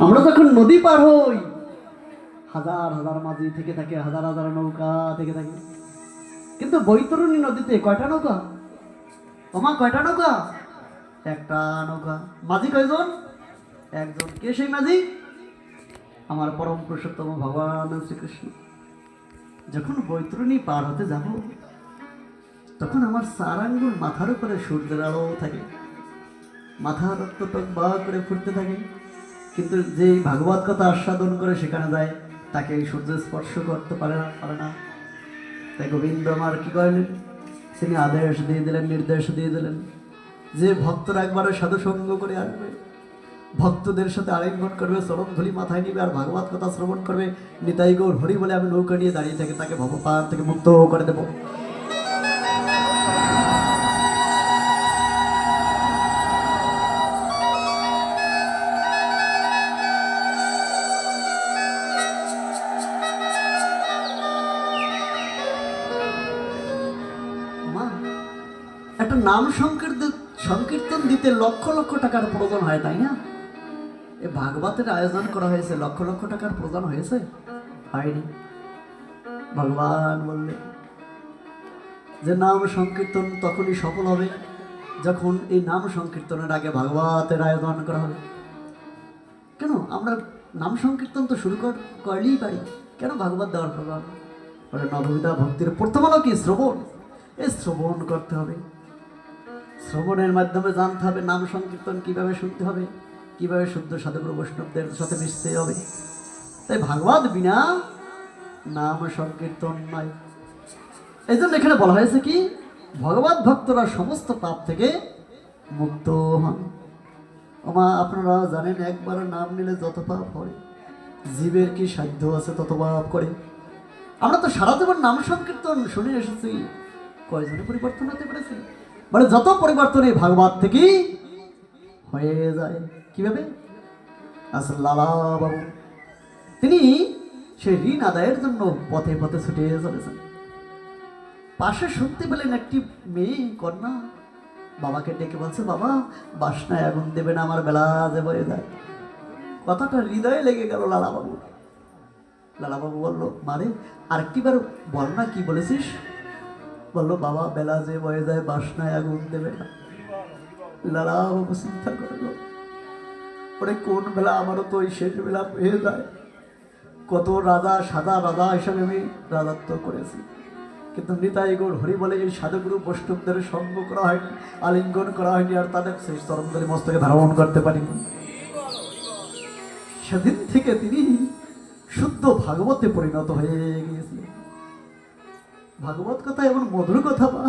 আমরা যখন নদী পার হই, হাজার হাজার মাঝি থেকে থাকে, হাজার হাজার নৌকা থেকে থাকে, কিন্তু বৈতরণী নদীতে কয়টা নৌকা? ওমা কয়টা নৌকা? একটা নৌকা। মাঝি কয়জন? একজন। কে সেই মাঝি? আমার পরম পুরুষোত্তম ভগবান শ্রীকৃষ্ণ। যখন বৈতরণী পার হতে যাব, তখন আমার 4 আঙ্গুল মাথার উপরে সূর্যের আলো থাকে, মাথা রক্ত টক বা করে ফুটতে থাকে, কিন্তু যেই ভাগবত কথা আস্বাদন করে সেখানে যায়, তাকে এই সূর্য স্পর্শ করতে পারে না। তাই গোবিন্দ আমার কি করলেন? তিনি আদেশ দিয়ে দিলেন, নির্দেশ দিয়ে দিলেন যে ভক্তরা একবারে সাধু সঙ্গ করে আসবে, ভক্তদের সাথে আলিঙ্গন করবে, চরণ ধুলি মাথায় নিবে, আর ভাগবত কথা শ্রবণ করবে। নিতাই গৌর হরি বলে আমি নৌকা নিয়ে দাঁড়িয়ে থেকে তাকে ভবপাত থেকে মুক্ত করে দেব। একটা নাম সংকীর্তন দিতে লক্ষ লক্ষ টাকার প্রয়োজন হয়, তাই না? এই ভাগবতের আয়োজন করা হয়েছে, লক্ষ লক্ষ টাকার প্রয়োজন হয়েছে? হয়নি। ভগবান বললেন যে নাম সংকীর্তন তখনই সফল হবে যখন এই নাম সংকীর্তনের আগে ভাগবতের আয়োজন করা হবে। কেন আমরা নাম সংকীর্তন তো শুরু করলেই পারি, কেন ভাগবত দেওয়ার প্রয়োজন? বলে নববিধা ভক্তির প্রথম হলো কি? শ্রবণ। এই শ্রবণ করতে হবে, শ্রবণের মাধ্যমে জানতে হবে নাম সংকীর্তন কিভাবে শুনতে হবে, কিভাবে শুদ্ধ সাধুগুরু বৈষ্ণবদের সাথে মিশতে হবে। তাই ভাগবত বিনা নাম সংকীর্তন নয়। এই জন্য এখানে বলা হয়েছে কি, ভগবত ভক্তরা সমস্ত পাপ থেকে মুক্ত হন। ওমা আপনারা জানেন, একবার নাম নিলে যত পাপ হয়, জীবের কি সাধ্য আছে তত পাপ করে। আমরা তো সারা জীবন নাম সংকীর্তন শুনে এসেছি, কয়জনে পরিবর্তন হতে পেরেছি? মানে যত পরিবর্তন এই ভাগবত থেকেই হয়ে যায়। কিভাবে? আসলে লালা বাবু তিনি সেই ঋণ আদায়ের জন্য পথে পথে ছুটে চলেছেন। পাশে শুনতে পেলেন একটি মেয়ে কন্যা বাবাকে ডেকে বলছে, বাবা বাসনায় আগুন দেবে না, আমার বেলা যে বয়ে যায়। কথাটা হৃদয়ে লেগে গেল লালাবাবু। লালাবাবু বলল, মারে আরেকটি বার বল না, কি বলেছিস? বললো, বাবা বেলা যে বয়ে যায় বাসনায় আগুন দেবে না। লালাবাবু চিন্তা করলো, ওরে কোন বেলা, আমারও তো ওই শেষ বেলা হয়ে যায়। কত রাজা, সাদা রাজা হিসাবে আমি রাজত্ব করেছি, কিন্তু নিতাই গৌর হরি বলে এই সাধুগুরু বৈষ্ণবদের সঙ্গ করা হয়নি, আলিঙ্গন করা হয়নি, আর তাদের সেই চরণ ধরে মস্তকে ধারণ করতে পারিনি। সেদিন থেকে তিনি শুদ্ধ ভাগবতে পরিণত হয়ে গিয়েছিলেন। ভাগবত কথা এমন মধুর কথা, বা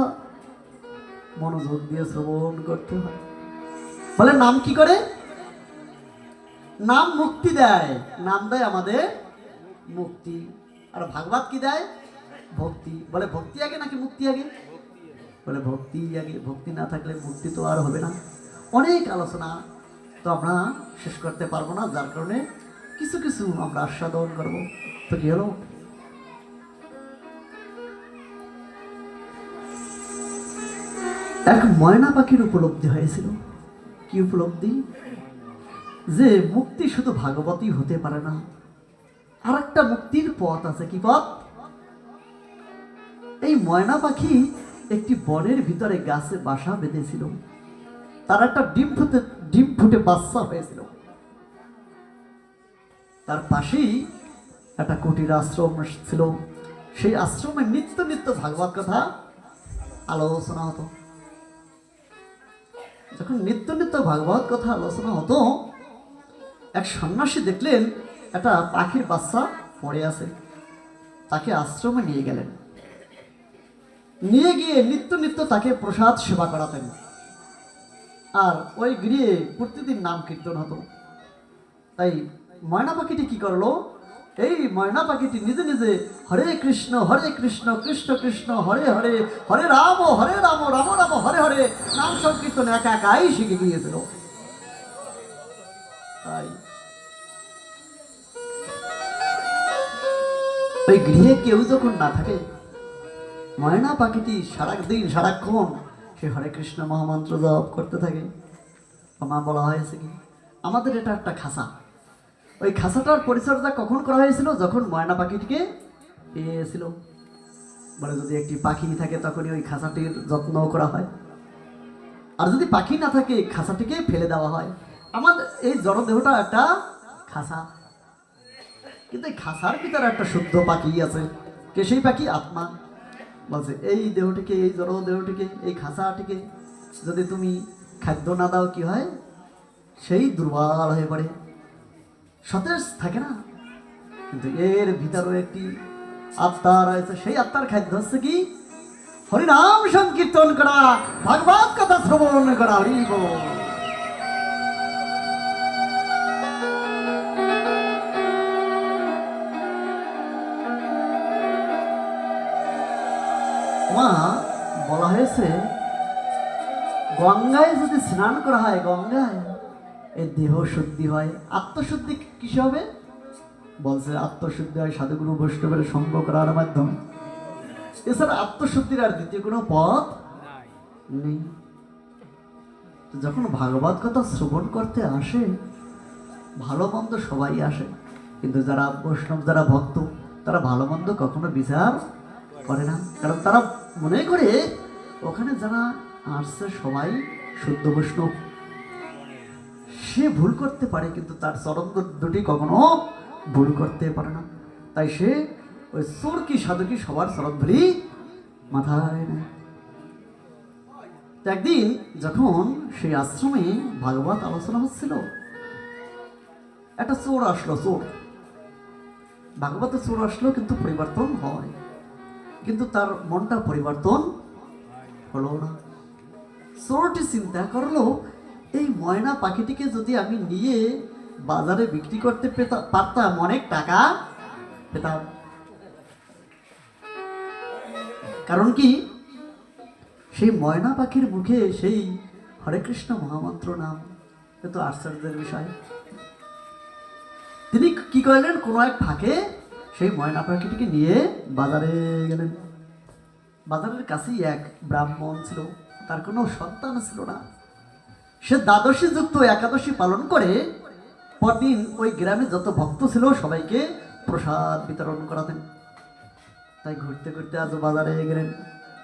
মনোযোগ দিয়ে শ্রবণ করতে হয়। বলে নাম কি করে? নাম মুক্তি দেয়, নাম দেয় আমাদের মুক্তি। আর ভাগবত কি দেয়? ভক্তি। বলে ভক্তি আগে নাকি মুক্তি আগে? বলে ভক্তি আগে। ভক্তি না থাকলে মুক্তি তো আর হবে না। অনেক আলোচনা তো আমরা শেষ করতে পারবো না, যার কারণে কিছু কিছু আমরা আস্বাদন করবো। তো কি হলো, এক ময়না পাখির উপলব্ধি হয়েছিল। কি উপলব্ধি? যে মুক্তি শুধু ভাগবতই হতে পারে না, আর একটা মুক্তির পথ আছে। কি পথ? এই ময়না পাখি একটি বনের ভিতরে গাছে বাসা বেঁধেছিল, তার একটা ডিম ফুটে বাচ্চা হয়েছিল। তার পাশেই একটা কুটির আশ্রম ছিল, সেই আশ্রমে নিত্য নিত্য ভাগবত কথা আলোচনা হতো। যখন নিত্য নিত্য ভাগবত কথা আলোচনা হতো, এক সন্ন্যাসী দেখলেন একটা পাখির বাচ্চা পড়ে আছে, তাকে আশ্রমে নিয়ে গেলেন। নিয়ে গিয়ে নিত্য নিত্য তাকে প্রসাদ সেবা করাতেন, আর ওই গৃহে প্রতিদিন নাম কীর্তন হতো। তাই ময়না পাখিটি কি করলো, এই ময়না পাখিটি নিজে নিজে হরে কৃষ্ণ কৃষ্ণ কৃষ্ণ হরে হরে, হরে রাম রাম রাম হরে হরে নাম সংকীর্তন একা একাই শিখে গিয়েছিল। তাই ওই গৃহে কেউ যখন না থাকে, ময়না পাখিটি সারাদিন সারাক্ষণ সে হরে কৃষ্ণ মহামন্ত্র জপ করতে থাকে। আমার বলা হয়েছে কি, আমাদের এটা একটা খাঁচা, ওই খাঁচাটার পরিচর্যা কখন করা হয়েছিল? যখন ময়না পাখিটিকে পেয়েছিল। বলে যদি একটি পাখি থাকে তখনই ওই খাঁচাটির যত্ন করা হয়, আর যদি পাখি না থাকে খাঁচাটিকে ফেলে দেওয়া হয়। আমাদের এই জড়দেহটা একটা খাঁচা, কিন্তু এই খাঁচার ভিতরে একটা শুদ্ধ পাখি আছে। কে সেই পাখি? আত্মা। বলছে এই দেহটিকে, এই জড় দেহটিকে, এই খাঁচাটিকে যদি তুমি খাদ্য না দাও কি হয়? সেই দুর্বল হয়ে পড়ে, সতেজ থাকে না। কিন্তু এর ভিতরে একটি আত্মা রয়েছে, সেই আত্মার খাদ্য হচ্ছে কি? হরিনাম সংকীর্তন করা, ভাগবত কথা শ্রবণ করা। হরি বল। মা বলা হয়েছে গঙ্গায় যদি স্নান করা হয়, গঙ্গায় এই দেহ শুদ্ধি হয়। আত্মশুদ্ধি কিসে হবে? বলছে আত্মশুদ্ধি হয় সাধুগুরু বৈষ্ণবের সঙ্গ করার মাধ্যমে। এছাড়া আত্মশুদ্ধির আর দ্বিতীয় কোনো পথ নেই। যখন ভাগবত কথা শ্রবণ করতে আসে, ভালো মন্দ সবাই আসে, কিন্তু যারা বৈষ্ণব, যারা ভক্ত, তারা ভালো মন্দ কখনো বিচার করে না। কারণ তারা মনে করে ওখানে যারা আসছে সবাই শুদ্ধ বৈষ্ণব। সে ভুল করতে পারে, কিন্তু তার চরণ দুটি কখনো ভুল করতে পারে না। তাই সে ওই চোর কি সাধু কি সবার চরণ ধরি মাথায় নেয়। একদিন যখন সেই আশ্রমে ভাগবত আলোচনা হচ্ছিল, একটা চোর আসলো। চোর, ভাগবতের চোর আসলো, কিন্তু পরিবর্তন হয়, কিন্তু তার মনটা পরিবর্তন হলো না। চোরটি চিন্তা করলো, এই ময়না পাখিটিকে যদি আমি নিয়ে বাজারে বিক্রি করতে পারতাম, অনেক টাকা পেতাম। কারণ কি? সেই ময়না পাখির মুখে সেই হরে কৃষ্ণ মহামন্ত্র নাম। এ তো আশ্চর্যের বিষয়। তিনি কি করলেন? কোনো এক ফাঁকে সেই ময়না পাখিটিকে নিয়ে বাজারে গেলেন। বাজারের কাছেই এক ব্রাহ্মণ ছিল, তার কোনো সন্তান ছিল না। সে দ্বাদশী যুক্ত একাদশী পালন করে পরদিন ওই গ্রামে যত ভক্ত ছিল সবাইকে প্রসাদ বিতরণ করাতেন। তাই ঘুরতে ঘুরতে আজ বাজারে গেলেন।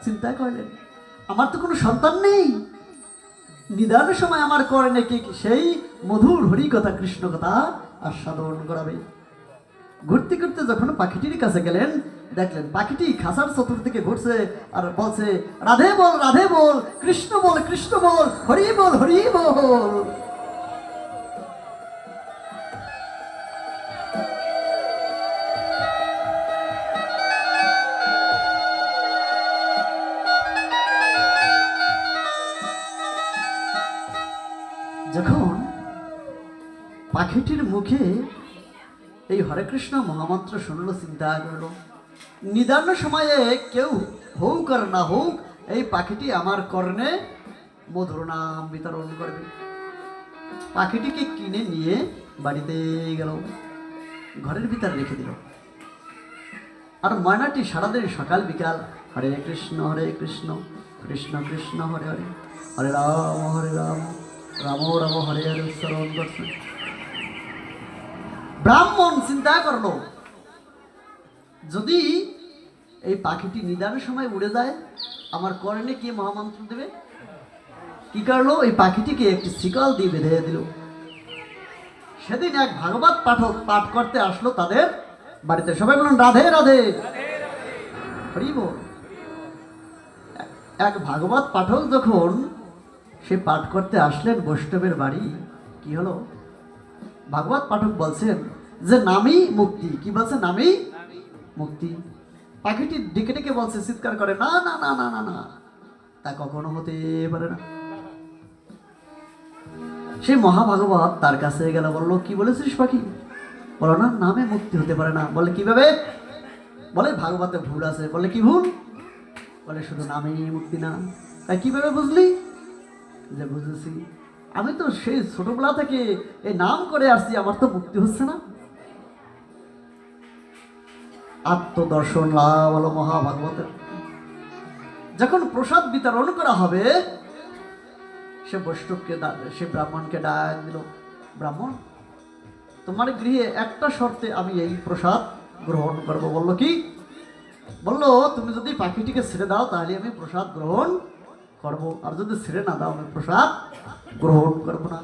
চিন্তা করলেন, আমার তো কোনো সন্তান নেই, নিদানের সময় আমার কর্ণে কে সেই মধুর হরি কথা কৃষ্ণ কথা আস্বাদন করাবে। ঘুরতে ঘুরতে যখন পাখিটির কাছে গেলেন, দেখলেন পাখিটি খাঁচার চতুর্দিকে ঘুরছে আর বলছে, রাধে বল, রাধে বল, কৃষ্ণ বল, কৃষ্ণ বল, হরি বল, হরি বল। যখন পাখিটির মুখে এই হরে কৃষ্ণ মহামন্ত্র শুনলো, চিন্তা করলো, নিদান সময়ে কেউ হোক আর না হোক এই পাখিটি আমার কর্ণে মধুর নাম বিতরণ করবে। পাখিটিকে কিনে নিয়ে বাড়িতে গেল, ঘরের ভিতরে রেখে দিল। আর ময়নাটি সারাদিন সকাল বিকাল হরে কৃষ্ণ, কৃষ্ণ কৃষ্ণ হরে হরে, হরে রাম, রাম রাম হরে হরে উচ্চারণ করছে। ব্রাহ্মণ চিন্তা করলো, যদি এই পাখিটি নিদানের সময় উড়ে যায়, আমার কর্ণে কে মহামন্ত্র দেবে? কি করলো? এই পাখিটিকে একটি শিকল দিয়ে বেঁধে দিল। সেদিন এক ভাগবত পাঠক পাঠ করতে আসলো তাদের বাড়িতে। সবাই বলুন রাধে রাধে, হরি বল। এক ভাগবত পাঠক যখন সে পাঠ করতে আসলেন বৈষ্ণবের বাড়ি, কি হলো? ভাগবত পাঠক বলছেন যে নামই মুক্তি। কি বলছে? নামই মুক্তি। পাখিটি ডেকে ডেকে বলছে, চিৎকার করে, না না না না না না, তা কখনো হতে পারে না। সেই মহাভাগবত তার কাছে গেল, বললো, কি বলেছিস পাখি? বলো না, নামে মুক্তি হতে পারে না। বলে কিভাবে? বলে ভাগবতে ভুল আছে। বলে কি ভুল? বলে শুধু নামেই মুক্তি না। তাই কিভাবে বুঝলি? যে বুঝেছি, আমি তো সেই ছোটবেলা থেকে এই নাম করে আসছি, আমার তো মুক্তি হচ্ছে না। আত্মদর্শন লাভ হলো মহাভাগবতের। যখন প্রসাদ বিতরণ করা হবে, সে বৈষ্ণবকে সে ব্রাহ্মণকে ডাক দিল, ব্রাহ্মণ তোমার গৃহে একটা শর্তে আমি এই প্রসাদ গ্রহণ করব। বললো কি? বললো তুমি যদি পাখিটিকে ছেড়ে দাও তাহলে আমি প্রসাদ গ্রহণ করব, আর যদি ছেড়ে না দাও আমি প্রসাদ গ্রহণ করব না।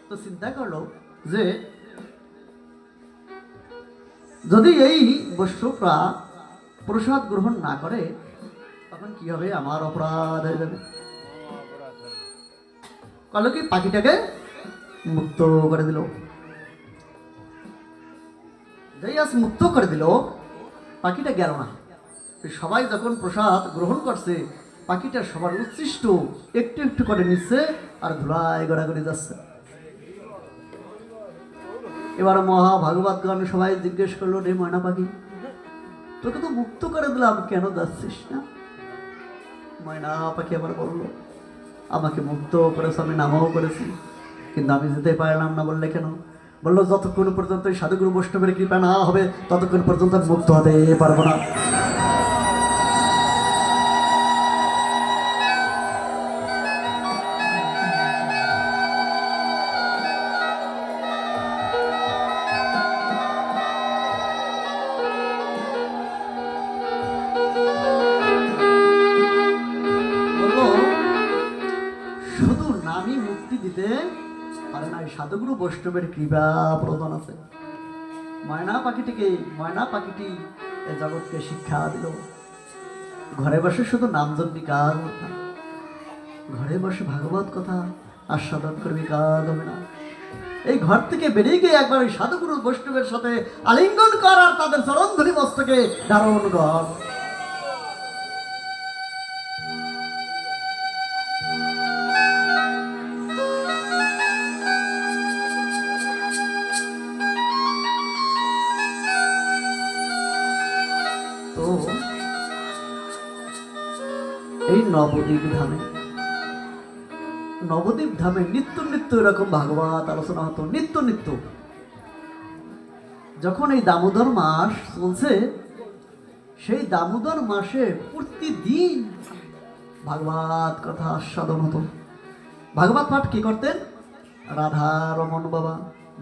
তো চিন্তা করলো যে যদি এই বৈষ্ণবরা প্রসাদ গ্রহণ না করে তখন কি হবে, আমার অপরাধ হয়ে যাবে। বললো কি পাখিটাকে মুক্ত করে দিল। যেই আজ মুক্ত করে দিল, পাখিটা গেল না। সবাই যখন প্রসাদ গ্রহণ করছে, পাখিটা সবার উচ্ছিষ্ট একটু একটু করে নিচ্ছে আর ধুলায় গড়াগড়ি যাচ্ছে। এবার মহা ভাগবত গান সবাই জিজ্ঞেস করলো, রে ময়না পাখি, তোকে তো মুক্ত করে দিলাম, কেন যাচ্ছিস না? ময়না পাখি আবার বললো, আমাকে মুক্ত করেছে, আমি নামও করেছি, কিন্তু আমি যেতে পারলাম না। বললে কেন? বললো যতক্ষণ পর্যন্ত এই সাধুগুরু বৈষ্ণবের কৃপা না হবে ততক্ষণ পর্যন্ত মুক্ত হতে পারবো না। বললো শুধু নামই মুক্তি দিতে পারে না, সাধুগুরু বৈষ্ণবের কৃপা প্রদান আছে। ময়না পাখিটি এই জগৎকে শিক্ষা দিল, ঘরে বসে শুধু নাম জপবি, কাজ ঘরে বসে ভাগবত কথা আস্বাদন করবি, কাজ হবে না। এই ঘর থেকে বেরিয়ে গিয়ে একবার ওই সাধুগুরু বৈষ্ণবের সাথে আলিঙ্গন কর আর তাদের চরণ ধরি মস্তকে ধারণ কর। তো এই নবদ্বীপ ধামে নিত্য নিত্য এরকম ভাগবত আলোচনা হতো, নিত্য নিত্য। যখন এই দামোদর মাস চলছে, সেই দামোদর মাসে প্রতিদিন ভাগবত কথা আস্বাদন হতো। ভাগবত পাঠ কে করতেন? রাধা রমন বাবা।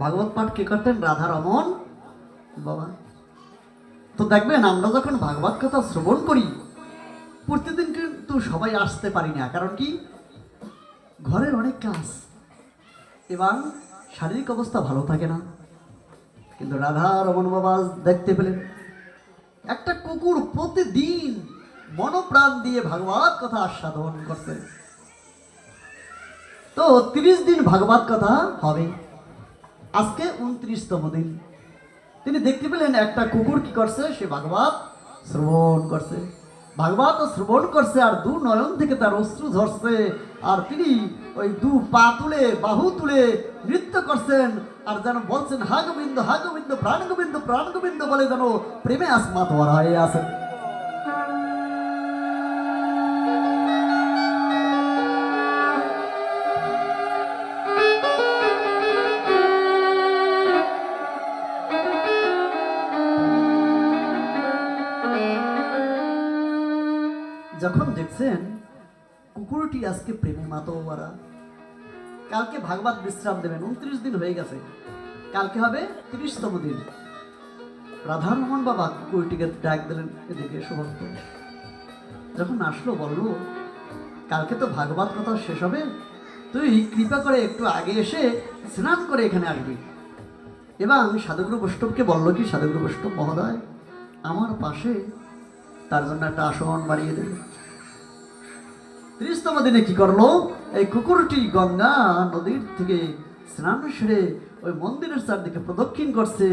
ভাগবত পাঠ কে করতেন? রাধা রমন বাবা। তো দেখবেন আমরা যখন ভাগবত কথা শ্রবণ করি, প্রতিদিন কিন্তু সবাই আসতে পারি না। কারণ কি? ঘরের অনেক কাজ এবং শারীরিক অবস্থা ভালো থাকে না। কিন্তু রাধা রমন বাবা দেখতে পেলেন একটা কুকুর প্রতিদিন মনোপ্রাণ দিয়ে ভাগবত কথা আস্বাদন করছে। তো 30 দিন ভাগবত কথা হবে, আজকে 29তম দিন। তিনি দেখতে পেলেন একটা কুকুর কি করছে, সে ভাগবত শ্রবণ করছে, ভাগবত শ্রবণ করছে, আর দু নয়ন থেকে তার অশ্রু ঝরছে, আর তিনি ওই দু পা তুলে বাহু তুলে নৃত্য করছেন, আর যেন বলছেন হা গোবিন্দ হা গোবিন্দ প্রাণ গোবিন্দ প্রাণ গোবিন্দ বলে যেন প্রেমে আসমাত হয়ে আছেন। যখন দেখছেন কুকুরটি আজকে প্রেমে মাতোয়ারা, কালকে ভাগবত বিশ্রাম দেবেন, 29 দিন হয়ে গেছে, কালকে হবে 30তম দিন। রাধারমন বাবা কুকুরটিকে ডাক দিলেন, এদিকে সমস্ত যখন আসলো বললো, কালকে তো ভাগবত কথা শেষ হবে, তুই কৃপা করে একটু আগে এসে স্নান করে এখানে আসবি। এবং সাধুগুরু বৈষ্ণবকে বললো কি, সাধুগুরু বৈষ্ণব মহোদয় আমার পাশে তার জন্য একটা আসন বাড়িয়ে দেবে। 30তম দিনে কি করলো, এই কুকুরটি গঙ্গা নদীর থেকে স্নান সেরে ওই মন্দিরের চারদিকে প্রদক্ষিণ করছে,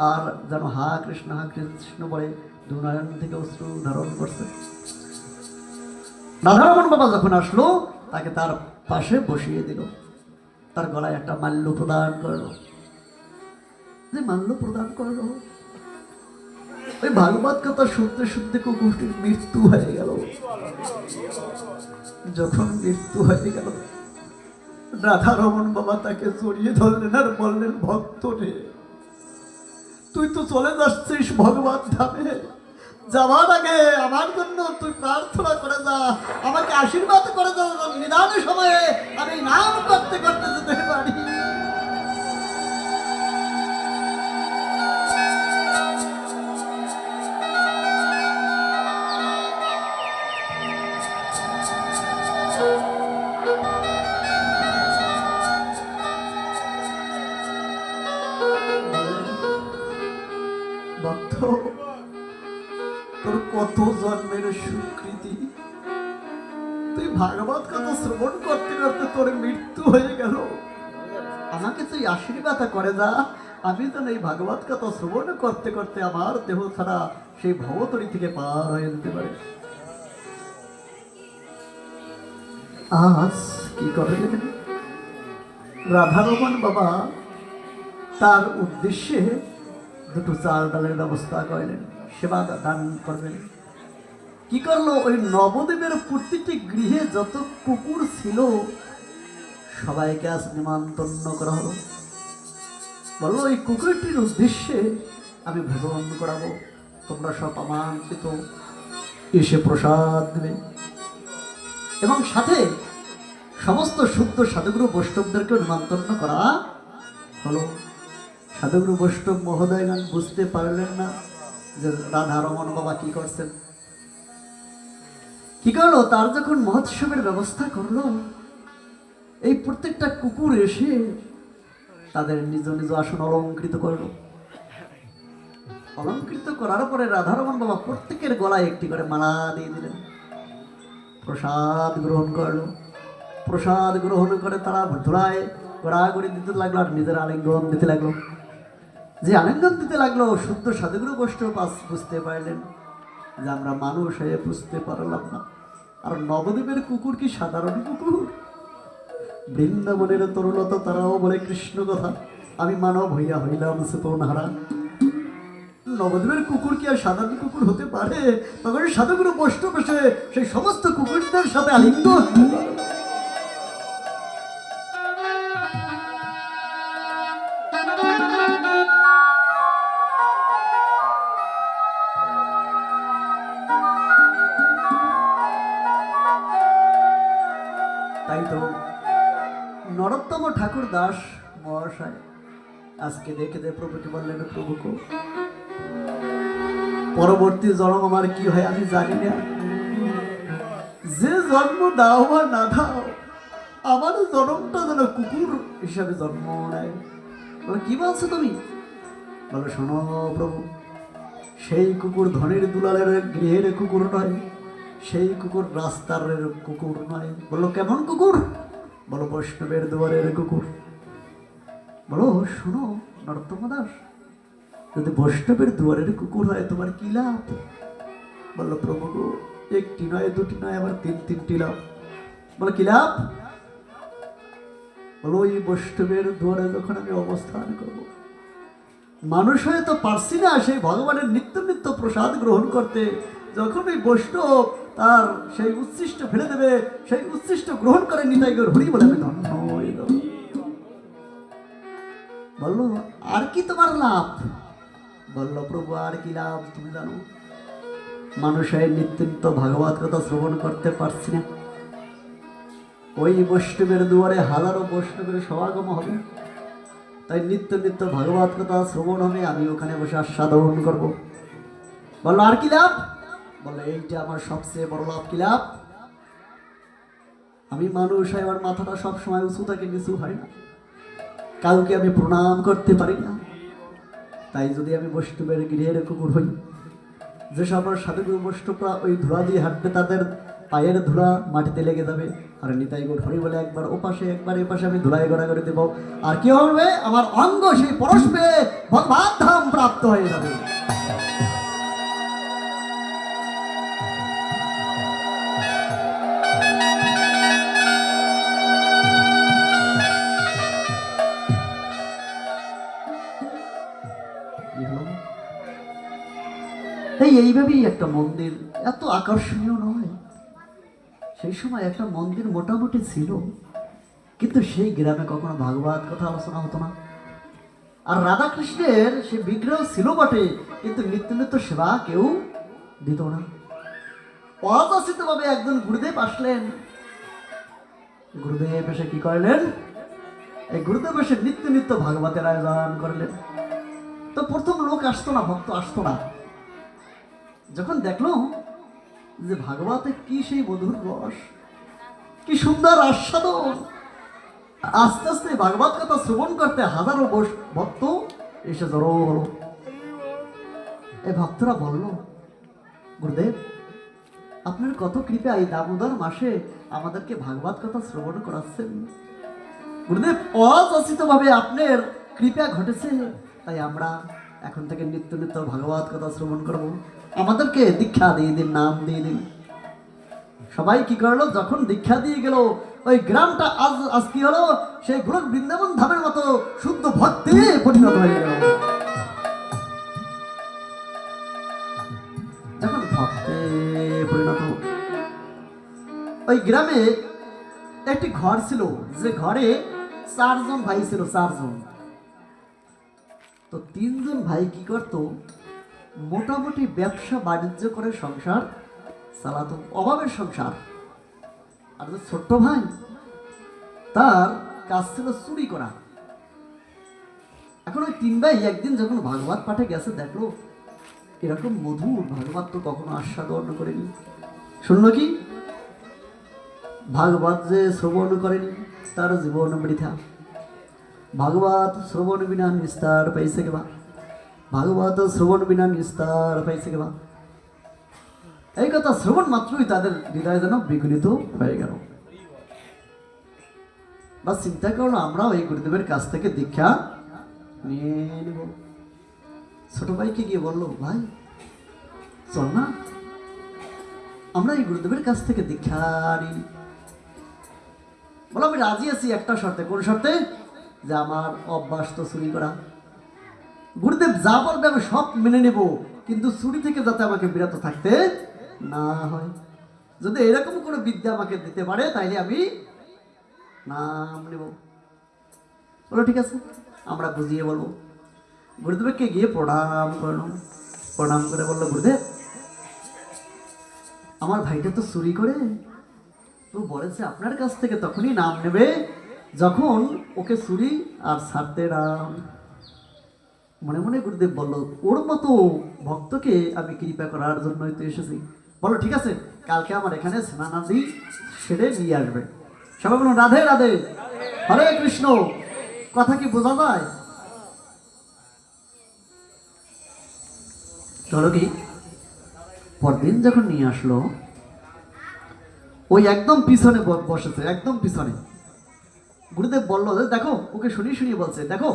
আর যেন হা কৃষ্ণ বলে দুনয়ন থেকে অশ্রু ধারণ করছে। রাধারমন বাবা যখন আসলো, তাকে তার পাশে বসিয়ে দিল, তার গলায় একটা মাল্য প্রদান করলো। যে মাল্য প্রদান করলো, ওই ভাগবত কথা শুনতে শুনতে কুকুরটির মৃত্যু হয়ে গেল। যখন মৃত্যু হয়ে গেল, রাধারমন বাবা তাকে জড়িয়ে ধরলেন আর বললেন, ভক্ত রে, তুই তো চলে যাচ্ছিস ভগবত ধামে, যাওয়ার আগে আমার জন্য তুই প্রার্থনা করে যা, আমাকে আশীর্বাদ করে যা, নিদান সময়ে আমি নাম করতে করতে যেতে পারি। ভক্ত, তোর কত জন্মের স্বীকৃতি, তুই ভাগবত কথা শ্রবণ করতে করতে তোর মৃত্যু হয়ে গেল। আমাকে তুই আশীর্বাদ করে যা, আমি তো এই ভাগবত কথা শ্রবণ করতে করতে আমার দেহ ছাড়া সেই ভবতরী থেকে পার হয়ে যেতে পারে। আজ কি করলেন রাধারমন বাবা? তার উদ্দেশ্যে দুটো চাল ডালের ব্যবস্থা করলেন, সেবা দান করবেন। কি করলো? ওই নবদ্বীপের প্রতিটি গৃহে যত কুকুর ছিল সবাইকে আজ নিমন্ত্রণ করা হলো। বললো ওই কুকুরটির উদ্দেশ্যে আমি ভোজন করাবো, তোমরা সব আমন্ত্রিত, এসে প্রসাদ দেবে। এবং সাথে সমস্ত শুদ্ধ সাধুগুরু বৈষ্ণবদেরকেও নিমন্ত্রণ করা হলো। সাধুগুরু বৈষ্ণব মহোদয়গণ বুঝতে পারলেন না যে রাধারমন বাবা কি করছেন। কি করলো? তার যখন মহোৎসবের ব্যবস্থা করলো, এই প্রত্যেকটা কুকুর এসে তাদের নিজ নিজ আসন অলঙ্কৃত করলো। অলঙ্কৃত করার পরে রাধারমন বাবা প্রত্যেকের গলায় একটি করে মালা দিয়ে দিলেন। প্রসাদ গ্রহণ করলো। প্রসাদ গ্রহণ করে তারা ধুলায় গড়াগড়ি দিতে লাগলো আর নিজের আলিঙ্গন দিতে লাগলো। যে আলিঙ্গন দিতে লাগলো, শুদ্ধ সাধুগুরু বৈষ্ণব বুঝতে পারলেন যে আমরা মানুষ হয়ে বুঝতে পারলাম না। আর নবদ্বীপের কুকুর কি সাধারণ কুকুর? বৃন্দাবনের তরুলতা তারাও বলে কৃষ্ণ কথা, আমি মানব হইয়া হইলাম চেতনহারা। নবদ্বীপের কুকুর কি আর সাধারণ কুকুর হতে পারে? তখন সাধুগুরু বৈষ্ণব এসে সেই সমস্ত কুকুরদের সাথে আলিঙ্গন। তাই তো নরোত্তম ঠাকুর দাস মহাশয় আজকে দেখে প্রভুকে বললেন, প্রভুকে পরবর্তী জন্ম আমার কি হয় আমি জানি না, যে জন্ম দাও বা না দাও আমার জন্মটা যেন কুকুর হিসাবে জন্ম নেয়। বলে কি বলছো তুমি? বলে শোনো প্রভু, সেই কুকুর ধনের দুলালের গৃহের কুকুর নয়, সেই কুকুর রাস্তার কুকুর নয়। বললো কেমন কুকুর? বলো বৈষ্ণবের দুয়ারের কুকুর। বলো শোনো নরোত্তম দাস, যদি বৈষ্ণবের দুয়ারের কুকুর হয় তোমার কি লাভ? বললো প্রভু গো, একটি নয় দুটি নয় আবার তিনটি লাভ। বলো কি লাভ? বলো ওই বৈষ্ণবের দুয়ারে যখন আমি অবস্থান করব, মানুষ হয়ে তো পারছি না সেই ভগবানের নিত্য নিত্য প্রসাদ গ্রহণ করতে, যখন ওই বৈষ্ণব তার সেই উচ্ছিষ্ট ফেলে দেবে, সেই উচ্ছিষ্ট গ্রহণ করে নিতাই গৌর হরি বলে আমি ধন্য হয়ে যাব। বললো আর কি তোমার লাভ? বলল প্রভু আর কি লাভ তুমি জানো? মানুষের নিত্য নিত্য ভাগবত কথা শ্রবণ করতে পারছি না, ওই বৈষ্ণবের দুয়ারে হাজারো বৈষ্ণবের সমাগম হবে, তাই নিত্য নিত্য ভাগবত কথা শ্রবণ হবে, আমি ওখানে বসে আস্বাদন করবো। বললো আর কি লাভ? বললো এইটা আমার সবচেয়ে বড় লাভ। কি লাভ? আমি মানুষ হয়, আমার মাথাটা সবসময় উঁচু থাকে, নিচু হয় না, কাউকে আমি প্রণাম করতে পারি না। তাই যদি আমি বৈষ্ণবের গৃহের কুকুর হই, যেসব আমার সাধুগুরু বৈষ্ণবরা ওই ধুলা দিয়ে হাঁটবে, তাদের পায়ের ধুলা মাটিতে লেগে যাবে, আর নিতাই গৌর হরি বলে একবার ওপাশে একবার এপাশে আমি ধুলায় গড়াগড়ি দেব, আর কি হবে? আমার অঙ্গ সেই পরশ পেয়ে ভগবান ধাম প্রাপ্ত হয়ে যাবে। এইভাবেই একটা মন্দির এত আকর্ষণীয় নয়, সেই সময় একটা মন্দির মোটামুটি ছিল, কিন্তু সেই গ্রামে কখনো ভাগবত কথা আলোচনা হতো না। আর রাধাকৃষ্ণের সে বিগ্রহ ছিল বটে, কিন্তু নিত্য নিত্য সেবা কেউ দিত না। অযাচিত ভাবে একজন গুরুদেব আসলেন। গুরুদেব এসে কি করলেন? এই গুরুদেব এসে নিত্য নিত্য ভাগবতের আয়োজন করলেন। তো প্রথম লোক আসতো না, ভক্ত আসতো না। যখন দেখলো যে ভাগবতে কি সেই মধুর রস, কি সুন্দর আস্বাদন, আস্তে আস্তে ভাগবত কথা শ্রবণ করতে হাজারো ভক্ত এসে জড়ো হলো। এই ভক্তরা বলল, গুরুদেব আপনার কত কৃপা, এই দামোদর মাসে আমাদেরকে ভাগবত কথা শ্রবণ করাচ্ছেন। গুরুদেব অযাচিত ভাবে আপনার কৃপা ঘটেছে, তাই আমরা এখন থেকে নিত্য নিত্য ভাগবত কথা শ্রবণ করব, আমাদেরকে দীক্ষা দিয়ে দিন, নাম দিয়ে দিন। সবাই কি করলো, যখন দীক্ষা দিয়ে গেল ওই গ্রামটা আজ কি হলো, সেই গোলক বৃন্দাবন ধামের মতো শুদ্ধ ভক্তি পরিণত হয়ে গেল। যখন ভক্তে পরিণত, ওই গ্রামে একটি ঘর ছিল, যে ঘরে 4 জন ভাই ছিল, 4 জন। তো 3 জন ভাই কি করত, মোটামুটি ব্যবসা বাণিজ্য করে সংসার চালাতো, অভাবের সংসার। আর যে ছোট্ট ভাই, তার কাজ ছিল চুরি করা। এখন ওই 3 ভাই একদিন যখন ভাগবত পাঠে গেছে, দেখলো এরকম মধুর ভাগবত তো কখনো আস্বাদন করেনি। শুনলো কি, ভাগবত যে শ্রবণ করেনি তার জীবন বৃথা, ভাগবত শ্রবণ বিনা নিস্তার পাইছে কেবা, ভাগবত শ্রবণ বিনা নিস্তার পাইছে কেবা। এই কথা শ্রবণ মাত্রই তাদের হৃদয় যেন বিগলিত হয়ে গেল। বা চিন্তা করলো, আমরাও এই গুরুদেবের কাছ থেকে দীক্ষা নিয়ে নেব। ছোট ভাইকে গিয়ে বললো, ভাই চল না আমরা এই গুরুদেবের কাছ থেকে দীক্ষা নিই। বলো, আমি রাজি আছি একটা শর্তে। কোন শর্তে? যে আমার অভ্যাস তো চুরি করা, গুরুদেব যা বলবে আমি সব মেনে নেব, কিন্তু চুরি থেকে যাতে আমাকে বিরত থাকতে না হয়। যদি এরকম কোনো বিদ্যা আমাকে দিতে পারে তাইলে আমি নাম নেব। বলো ঠিক আছে, আমরা বুঝিয়ে বলবো। গুরুদেবকে গিয়ে প্রণাম করলো, প্রণাম করে বললো, গুরুদেব আমার ভাইটা তো চুরি করে, তো বলেছে আপনার কাছ থেকে তখনই নাম নেবে যখন ওকে চুরি আর ছাড়তে নাম। মনে মনে গুরুদেব বলল, ওর মতো ভক্তকে আমি কৃপা করার জন্যই তো এসেছি। বলো ঠিক আছে, কালকে আমার এখানে স্নানাদি সেরে নিয়ে আসবে। সবাই বলুন রাধে রাধে, হরে কৃষ্ণ। কথা কি বোঝা যায়? চলো কি, পরদিন যখন নিয়ে আসলো, ওই একদম পিছনে বসেছে, একদম পিছনে। গুরুদেব বলল, দেখো ওকে শুনিয়ে শুনিয়ে বলছে, দেখো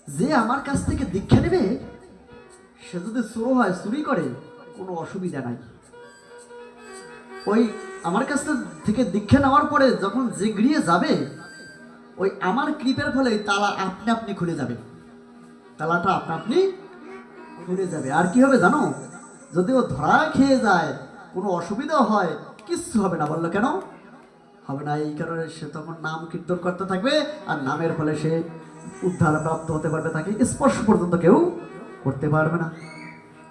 যে আমার কাছ থেকে দীক্ষা নেবে সে যদি চোর হয়, চুরি করে, কোনো অসুবিধা নাই। ওই আমার কাছ থেকে দীক্ষা নেওয়ার পরে যখন যে গৃহে যাবে, ওই আমার কৃপার ফলে তালা আপনি আপনি খুলে যাবে, তালাটা আপনি আপনি খুলে যাবে। আর কি হবে জানো, যদি ও ধরা খেয়ে যায়, কোনো অসুবিধা হয়, কিচ্ছু হবে না। বললো কেন হবে না? এই কারণে সে তখন নাম কীর্তন করতে থাকবে, আর নামের ফলে সে উদ্ধার প্রাপ্ত হতে পারবে, তাকে স্পর্শ পর্যন্ত কেউ করতে পারবে না।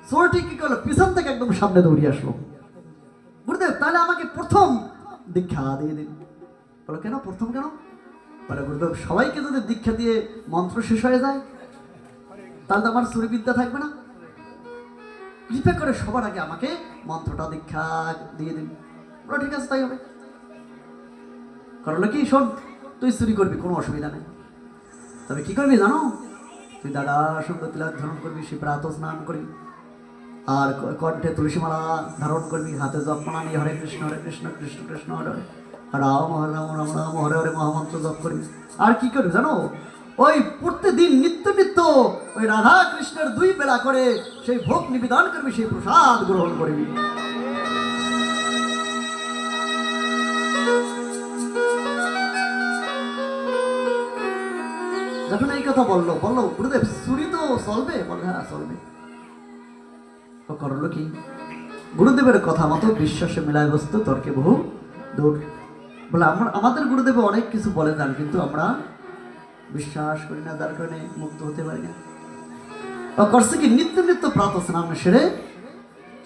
চোরটি কি করলো, পিছন থেকে একদম সামনে দৌড়িয়ে আসলো। গুরুদেব তাহলে আমাকে প্রথম দীক্ষা দিয়ে দিন। বলো কেন প্রথম কেন? বলে গুরুদেব সবাইকে যদি দীক্ষা দিয়ে মন্ত্র শেষ হয়ে যায় তাহলে তো আমার চুরি বিদ্যা থাকবে না, কৃপা করে সবার আগে আমাকে মন্ত্রটা দীক্ষা দিয়ে দিন। বলো ঠিক আছে, তাই হবে। করলো কি, শোন তুই চুরি করবি, কোনো অসুবিধা নেই, তবে কি করবি জানো, তুই দাদা সঙ্গে তিলক ধারণ করবি, সে প্রাত স্নান করবি, আর কণ্ঠে তুলসীমালা ধারণ করবি, হাতে জপমালা নিয়ে হরে কৃষ্ণ কৃষ্ণ কৃষ্ণ হরে হরে, রাম হরে রাম রাম রাম হরে হরে মহামন্ত্র জপ করবি। আর কি করবি জানো, ওই প্রত্যেকদিন নিত্য নিত্য ওই রাধা কৃষ্ণের 2 বেলা করে সেই ভোগ নিবেদন করবি, সেই প্রসাদ গ্রহণ করবি। যখন এই কথা বললো গুরুদেব চুরি তো চলবে? বলে হ্যাঁ চলবে। তো করলো কি, গুরুদেবের কথা মতো বিশ্বাসে মিলায় বস্তু তর্কে বহু দূর। বলে আমাদের গুরুদেব অনেক কিছু বলে যান, কিন্তু আমরা বিশ্বাস করি না, যার কারণে মুক্ত হতে পারি না। করছে কি, নিত্য নিত্য প্রাত স্নান সেরে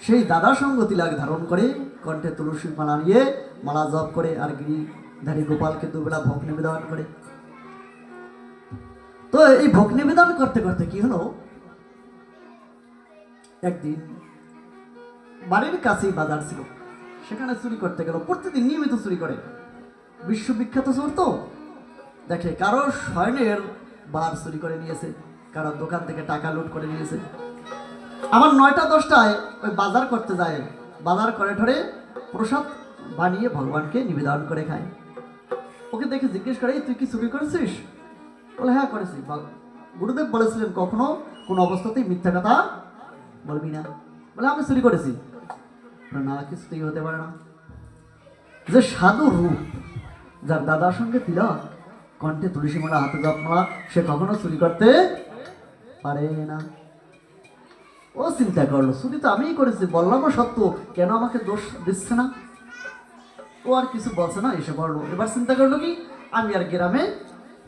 সেই দাদা সঙ্গ তিলক ধারণ করে, কণ্ঠে তুলসী মালা নিয়ে মালা জপ করে, আর গিরিধারী গোপালকে 2 বেলা ভোগ নিবেদন করে। তো এই ভোগ নিবেদন করতে করতে কি হলো, একদিন বাড়ির কাছেই বাজার ছিল, সেখানে চুরি করতে গেল। প্রতিদিন নিয়মিত চুরি করে, বিশ্ববিখ্যাত চোর তো। দেখে কারো স্বর্ণের বার চুরি করে নিয়েছে, কারো দোকান থেকে টাকা লুট করে নিয়েছে, আবার 9টা-10টায় ওই বাজার করতে যায়, বাজার করে ঠরে প্রসাদ বানিয়ে ভগবানকে নিবেদন করে খায়। ওকে দেখে জিজ্ঞেস করে, তুই কি চুরি করেছিস? বলে হ্যাঁ করেছি। গুরুদেব বলেছিলেন কখনো কোনো অবস্থাতেই মিথ্যা কথা বলবি না। বলে আমি চুরি করেছি। না, কিছুতেই হতে পারে না। যে সাধু রূপ, যার দাদার সঙ্গে তিলক, কণ্ঠে তুলসী মালা, হাতে জপমালা, সে কখনো চুরি করতে পারে না। ও চিন্তা করলো, চুরি তো আমিই করেছি, বললামও সত্য, কেন আমাকে দোষ দিচ্ছে না? ও আর কিছু বলছে না, এসে পড়লো। এবার চিন্তা করলো কি, আমি আর গ্রামে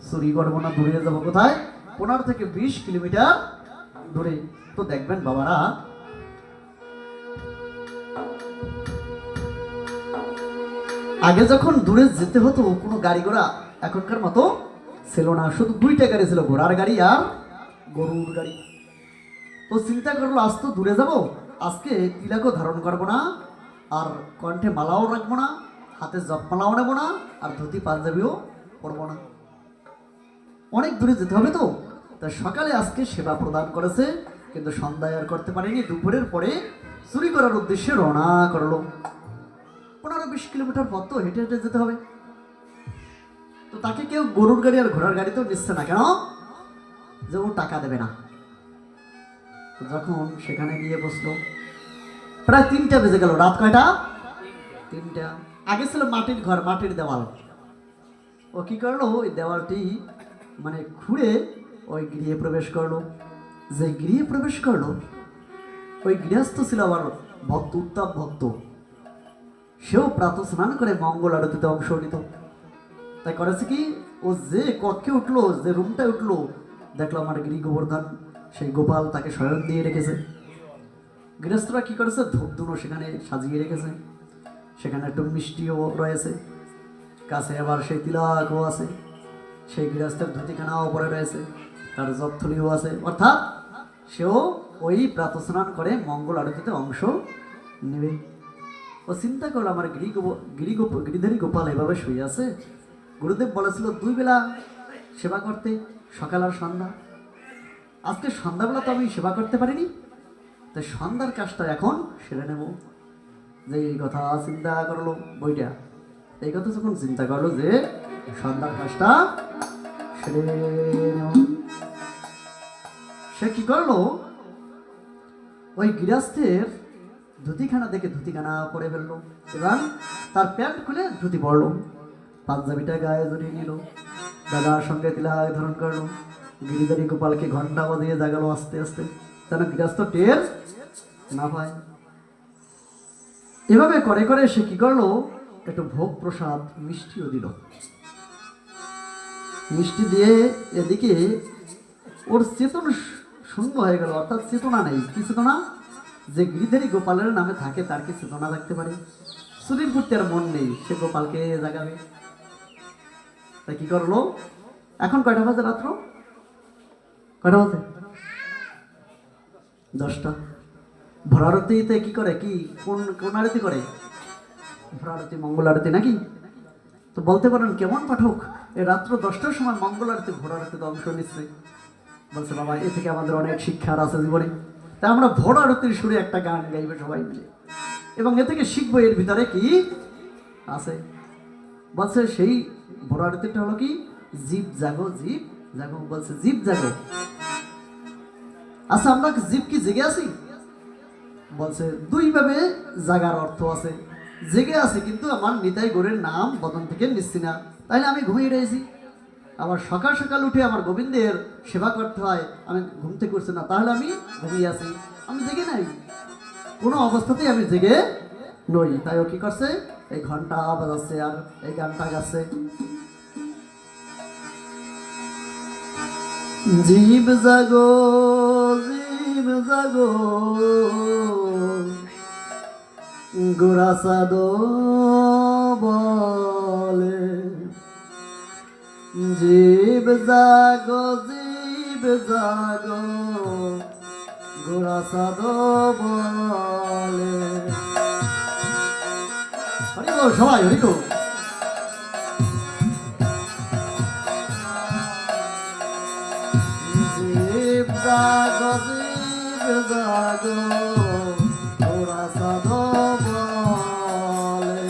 চুরি করবো না, দূরে যাবো। কোথায়? 15 থেকে 20 কিলোমিটার দূরে। তো দেখবেন বাবারা, আগে যখন দূরে যেতে হতো, কোনো গাড়ি ঘোড়া এখনকার মতো ছিল না, শুধু 2টা গাড়ি ছিল, ঘোড়ার গাড়ি আর গরুর গাড়ি। তো চিন্তা করলো, আজ তো দূরে যাব, আজকে তিলকও ধারণ করবো না, আর কণ্ঠে মালাও রাখবো না, হাতে জপমালাও নেবো না, আর ধুতি পাঞ্জাবিও পরবো না। অনেক দূরে যেতে হবে তো। তা সকালে আজকে সেবা প্রদান করেছে, কিন্তু সন্ধ্যায় আর করতে পারেনি। দুপুরের পরে চুরি করার উদ্দেশ্যে রওনা করলো। 15-20 কিলোমিটার পথ তো হেঁটে হেঁটে যেতে হবে। তো তাকে কেউ গরুর গাড়ি আর ঘোড়ার গাড়িতেও নিচ্ছে না, কেন? যে ও টাকা দেবে না। যখন সেখানে গিয়ে বসলো, প্রায় 3টা বেজে গেল। রাত কয়টা? 3টা। আগে ছিল মাটির ঘর, মাটির দেওয়াল। ও কি করলো, ওই দেওয়ালটি মানে খুঁড়ে ওই গৃহে প্রবেশ করলো। যে গৃহে প্রবেশ করলো, ওই গৃহস্থ ছিল আবার ভক্ত, উত্তম ভক্ত। সেও প্রাতঃ স্নান করে মঙ্গল আরতিতে অংশ নিত। তাই করেছে কি, ও যে কক্ষে উঠলো, যে রুমটায় উঠলো, দেখলো আমার গৃহ গোবর্ধন, সেই গোপাল তাকে শয়ন দিয়ে রেখেছে। গৃহস্থরা কি করেছে, ধূপধুনো সেখানে সাজিয়ে রেখেছে, সেখানে একটু মিষ্টিও রয়েছে, কাছে আবার সেই তিলকও আছে, সেই গৃহস্থের ধুতিখানাও পরে রয়েছে, তার জপথলিও আছে। অর্থাৎ সেও ওই প্রাতঃ স্নান করে মঙ্গল আরতিতে অংশ নেবে। ও চিন্তা করলো, আমার গিরিধারী গোপাল এভাবে শুয়ে আছে। গুরুদেব বলেছিল 2 বেলা সেবা করতে, সকাল আর সন্ধ্যা। আজকে সন্ধ্যাবেলা তো আমি সেবা করতে পারিনি, তাই সন্ধ্যার কাজটা এখন সেরে নেব। যে এই কথা চিন্তা করলো বইটা, এই কথা যখন চিন্তা করলো যে সন্ধ্যার কাজটা সেরে নেব, সে কি করলো, ওই গৃহস্থের ধুতিখানা দেখে ধুতিখানা পরে ফেললো, এবং তার প্যান্ট খুলে ধুতি পরলো, পাঞ্জাবিটা গায়ে জড়িয়ে নিল, দাদার সঙ্গে তিলক ধারণ করলো, গিরিধারী গোপালকে ঘন্টা বাজিয়ে জাগালো আস্তে আস্তে, যেন গৃহস্থ টের না পায়। এভাবে করে করে সে কি করলো, একটু ভোগ প্রসাদ মিষ্টিও দিল। মিষ্টি দিয়ে এদিকে ওর চেতন শূন্য হয়ে গেল, অর্থাৎ চেতনা নেই। কি চেতনা? যে গিরিধারী গোপালের নামে থাকে তার কি চেতনা থাকতে পারে? চুরির করতে আর মন নেই, সে গোপালকে জাগাবে। তাই কি করলো, এখন কয়টা বাজে? রাত্র কয়টা বাজে? 10টা। ভোরারতিতে কি করে, কি কোন কোন আরতি করে? ভোরারতি, মঙ্গল আরতি নাকি? তো বলতে পারেন কেমন পাঠক, এই রাত্র 10টার সময় মঙ্গল আরতি, ভোরারতিতে অংশ নিচ্ছে। বলছে বাবা, এ থেকে আমাদের অনেক শিক্ষার আছে জীবনে, তাই আমরা ভোর আরতির সুরে একটা গান গাইবে সবাই মিলে, এবং এ থেকে শিখবো এর ভিতরে কি আছে। বলছে সেই ভোর আরতিটা হলো কি, জীব জাগো, জীব জাগো। বলছে জীব জাগো। আচ্ছা, আমরা জীব কি জেগে আছি? বলছে 2 ভাবে জাগার অর্থ আছে। জেগে আছে কিন্তু আমার নিতাই গৌরের নাম বদন থেকে নিচ্ছি না, তাইলে আমি ঘুমিয়ে রয়েছি। আবার সকাল সকাল উঠে আমার গোবিন্দের সেবা করতে হয়, আমি ঘুম থেকে উঠছি না, তাহলে আমি ঘুমিয়ে আছি, আমি জেগে নাই, কোনো অবস্থাতেই আমি জেগে নই। তাই ও কি করছে, এই ঘন্টা বাজাচ্ছে আর এই গানটা গাচ্ছে। জীব জাগো, জীব জাগো, গোরা সাদো বলে। জীব জাগো, জীব জাগো, গোরা সাদো বলে। হরি বল সবাই, হরি বল। জীব জাগো, জীব জাগো তোরা সাধো বলে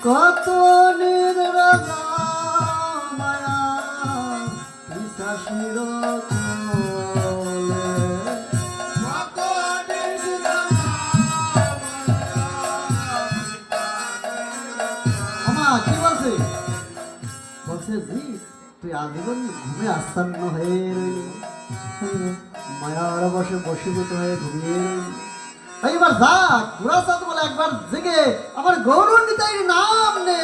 কত নিদ্রা মায়া পিশাচির কোলে কত নিদ্রা মায়া কি বলছে বলছে জি তুই আজীবন ঘুমে আচ্ছন্ন হয়ে রইলি মায়ার বসে বশীভূত হয়ে ঘুমিয়ে রইলি এবার যা ঘোড়া সাথ বলে একবার জেগে আমার গৌরব নিতাই নাম নে